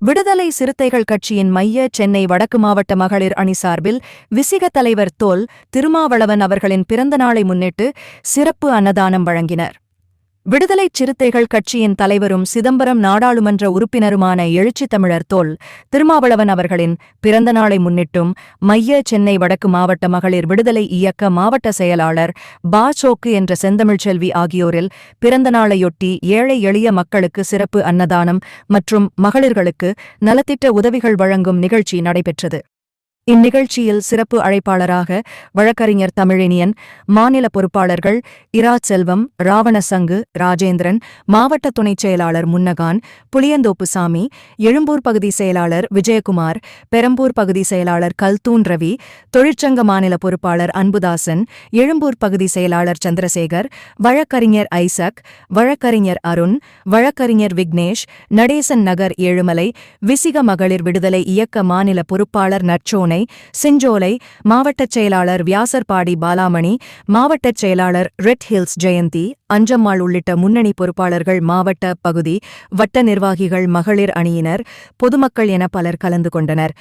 விடுதலை சிறுத்தைகள் கட்சியின் மைய சென்னை வடக்கு மாவட்ட மகளிர் அணி சார்பில் விசிக தலைவர் தொல் திருமாவளவன் அவர்களின் பிறந்தநாளை முன்னிட்டு சிறப்பு அன்னதானம் வழங்கினர். விடுதலைச் சிறுத்தைகள் கட்சியின் தலைவரும் சிதம்பரம் நாடாளுமன்ற உறுப்பினருமான எழுச்சித் தமிழர் தொல் திருமாவளவன் அவர்களின் பிறந்தநாளை முன்னிட்டும் மைய சென்னை வடக்கு மாவட்ட மகளிர் விடுதலை இயக்க மாவட்ட செயலாளர் பாசோக்கு என்ற செந்தமிழ்ச்செல்வி ஆகியோரில் பிறந்தநாளையொட்டி ஏழை எளிய மக்களுக்கு சிறப்பு அன்னதானம் மற்றும் மகளிர்களுக்கு நலத்திட்ட உதவிகள் வழங்கும் நிகழ்ச்சி நடைபெற்றது. இந்நிகழ்ச்சியில் சிறப்பு அழைப்பாளராக வழக்கறிஞர் தமிழினியன், மாநில பொறுப்பாளர்கள் இரா செல்வம், ராவணசங்கு, ராஜேந்திரன், மாவட்ட துணைச் செயலாளர் முன்னகான், புளியந்தோப்பு சாமி, எழும்பூர் பகுதி செயலாளர் விஜயகுமார், பெரம்பூர் பகுதி செயலாளர் கல்தூன் ரவி, தொழிற்சங்க மாநில பொறுப்பாளர் அன்புதாசன், எழும்பூர் பகுதி செயலாளர் சந்திரசேகர், வழக்கறிஞர் ஐசக், வழக்கறிஞர் அருண், வழக்கறிஞர் விக்னேஷ், நடேசன் நகர் ஏழுமலை, விசிக மகளிர் விடுதலை இயக்க மாநில பொறுப்பாளர் நற்சோனை, செஞ்சோலை, மாவட்டச் செயலாளர் வியாசர்பாடி பாலாமணி, மாவட்டச் செயலாளர் ரெட் ஹில்ஸ் ஜெயந்தி, அஞ்சம்மாள் உள்ளிட்ட முன்னணி பொறுப்பாளர்கள், மாவட்ட பகுதி வட்ட நிர்வாகிகள், மகளிர் அணியினர், பொதுமக்கள் என பலர் கலந்து கொண்டனர்.